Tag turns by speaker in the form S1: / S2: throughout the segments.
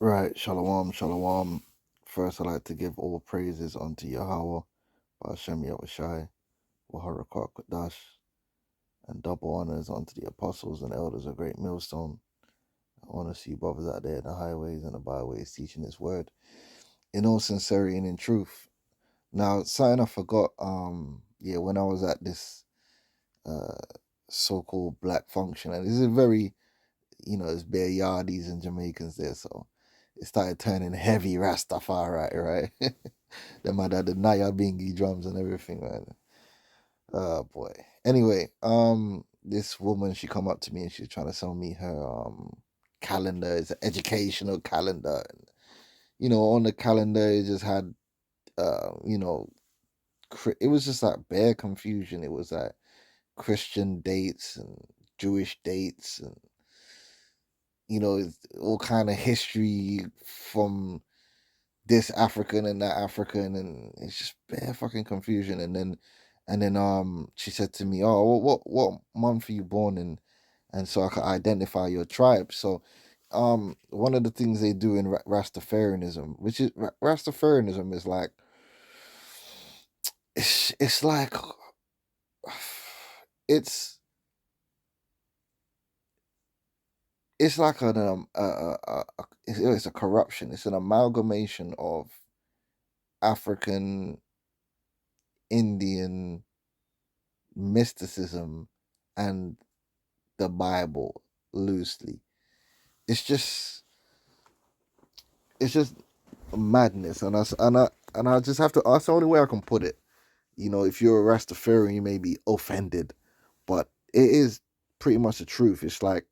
S1: Right, shalom, shalom. First, I'd like to give all praises unto Yahweh, Ba'ashem Yahushai, Waharakat Kodash, and double honors unto the apostles and elders of Great Millstone. I want to see brothers out there in the highways and the byways teaching His word in all sincerity and in truth. Now, something I forgot, when I was at this uh so-called black function, and this is very, there's bare yardies and Jamaicans there, so it started turning heavy Rastafari, right? Them had the Naya Bingy drums and everything, man. Oh boy. Anyway, this woman, she come up to me and she's trying to sell me her calendar. It's an educational calendar. And, on the calendar it just had it was just like bare confusion. It was like Christian dates and Jewish dates and all kind of history from this African and that African, and it's just bare fucking confusion. And then she said to me, "Oh, what month are you born in?" And so I could identify your tribe. So, one of the things they do in Rastafarianism, which is Rastafarianism, is like it's like it's it's like it's a corruption. It's an amalgamation of African, Indian mysticism and the Bible loosely. It's just it's just madness, and I just have to. That's the only way I can put it. If you're a Rastafarian, you may be offended, but it is pretty much the truth. It's like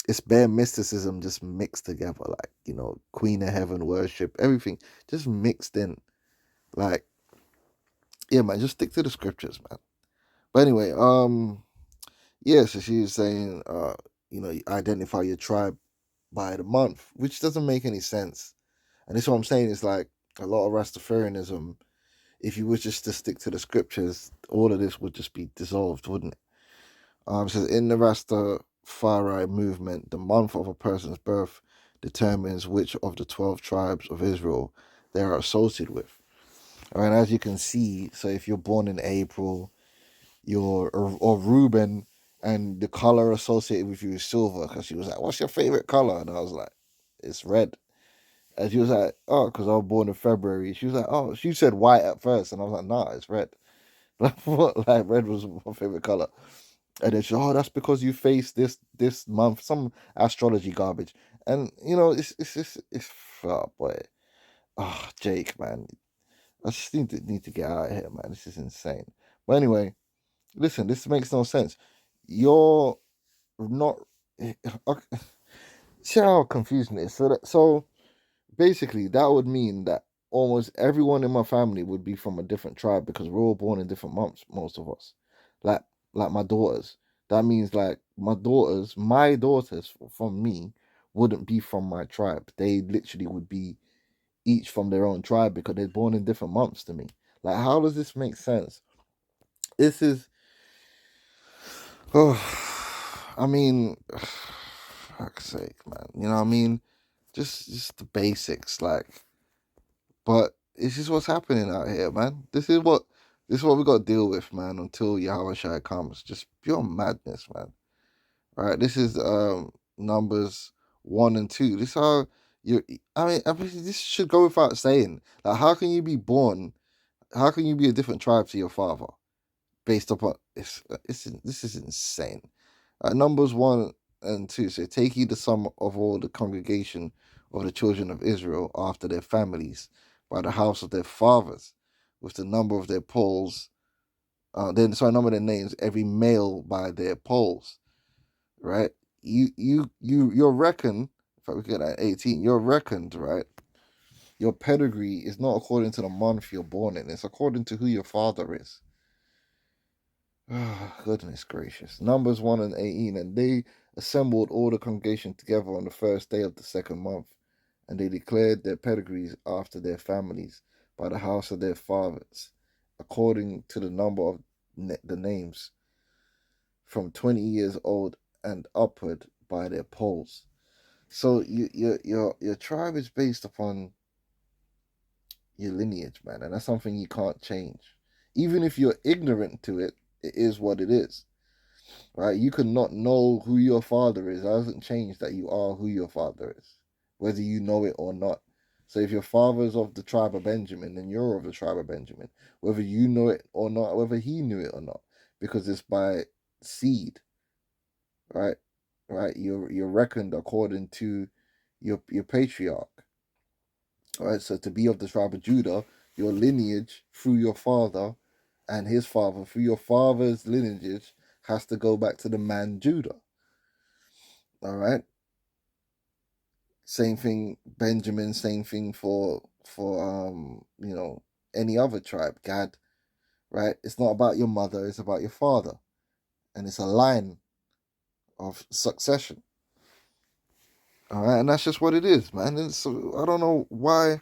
S1: it's bare mysticism just mixed together, like Queen of Heaven worship, everything just mixed in. Like, yeah, man, just stick to the scriptures, man. But anyway, yeah, so she was saying, you identify your tribe by the month, which doesn't make any sense. And this is what I'm saying is like a lot of Rastafarianism, if you were just to stick to the scriptures, all of this would just be dissolved, wouldn't it? It says in the Rastafari movement, the month of a person's birth determines which of the 12 tribes of Israel they are associated with. All right, as you can see, so if you're born in April, or Reuben, and the color associated with you is silver, because she was like, "What's your favorite color?" And I was like, "It's red." And she was like, "Oh, because I was born in February." She was like, "Oh," she said white at first, and I was like, "Nah, it's red." Like what? Like red was my favorite color. And then she, "Oh, that's because you faced this month, some astrology garbage." And it's oh boy, oh Jake, man, I just need to get out of here, man. This is insane. But anyway, listen, this makes no sense. You're not. Okay, see how confusing it is. So basically, that would mean that almost everyone in my family would be from a different tribe because we're all born in different months, most of us. Like like my daughters. That means like my daughters from me wouldn't be from my tribe. They literally would be each from their own tribe because they're born in different months to me. Like, how does this make sense? This is, oh, I mean, fuck's sake, man. You know what I mean? Just the basics, like. But it's just what's happening out here, man. This is what we got to deal with, man. Until Yahweh Shai comes, just pure madness, man. Right? This is Numbers 1 and 2. This how you. I mean, this should go without saying. Like, how can you be born? How can you be a different tribe to your father based upon this is insane. Numbers 1 and 2 say, "Take ye the sum of all the congregation of the children of Israel after their families, by the house of their fathers, with the number of their polls. Number their names, every male by their polls." Right? You're reckoned. If I get at 18, you're reckoned, right? Your pedigree is not according to the month you're born in; it's according to who your father is. Ah, goodness gracious. Numbers 1 and 18. And they assembled all the congregation together on the first day of the second month, and they declared their pedigrees after their families by the house of their fathers, according to the number of the names, from 20 years old and upward by their polls. So your tribe is based upon your lineage, man, and that's something you can't change. Even if you're ignorant to it, it is what it is, right? You could not know who your father is. That doesn't change that you are who your father is, whether you know it or not. So if your father is of the tribe of Benjamin, then you're of the tribe of Benjamin, whether you know it or not, whether he knew it or not, because it's by seed, right? Right? You're reckoned according to your patriarch. All right, so to be of the tribe of Judah, your lineage through your father and his father, through your father's lineage, has to go back to the man Judah. All right. Same thing, Benjamin. Same thing for any other tribe, Gad. Right. It's not about your mother. It's about your father, and it's a line of succession. All right, and that's just what it is, man. And so I don't know why.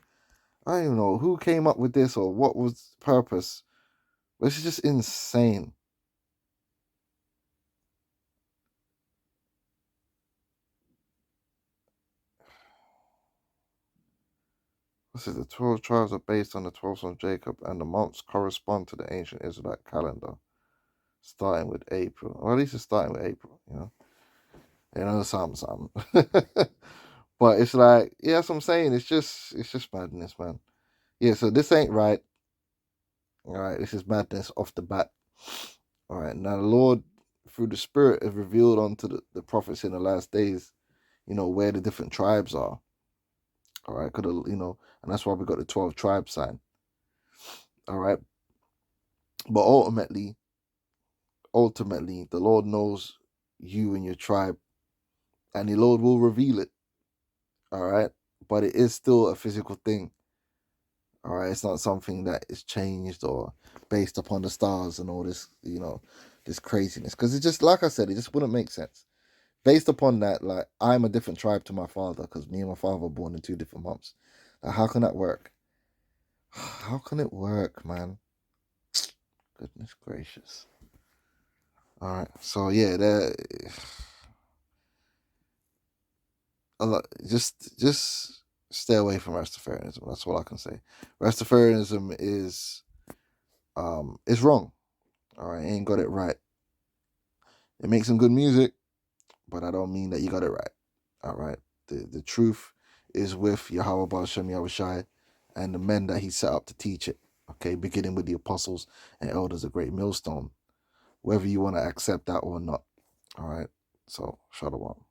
S1: I don't even know who came up with this or what was the purpose. This is just insane. This is the 12 tribes are based on the 12 sons of Jacob, and the months correspond to the ancient Israelite calendar, starting with April. Or at least it's starting with April, something. But it's like, yeah, that's what I'm saying. It's just madness, man. Yeah, so this ain't right. All right, this is madness off the bat. All right, now the Lord, through the Spirit, has revealed unto the prophets in the last days, where the different tribes are. All right, and that's why we got the 12 tribe sign. All right, but ultimately, the Lord knows you and your tribe, and the Lord will reveal it. All right, but it is still a physical thing. All right, it's not something that is changed or based upon the stars and all this, this craziness. Because it just, like I said, it just wouldn't make sense. Based upon that, like, I'm a different tribe to my father because me and my father were born in 2 different months. Like, how can that work? How can it work, man? Goodness gracious. All right, so yeah, there. Just stay away from Rastafarianism. That's all I can say. Rastafarianism is wrong. All right, ain't got it right. It makes some good music, but I don't mean that you got it right. All right, the truth is with Yahweh Bashem Yahushai and the men that he set up to teach it. Okay, beginning with the apostles and elders, a great millstone. Whether you want to accept that or not. All right, so shalom.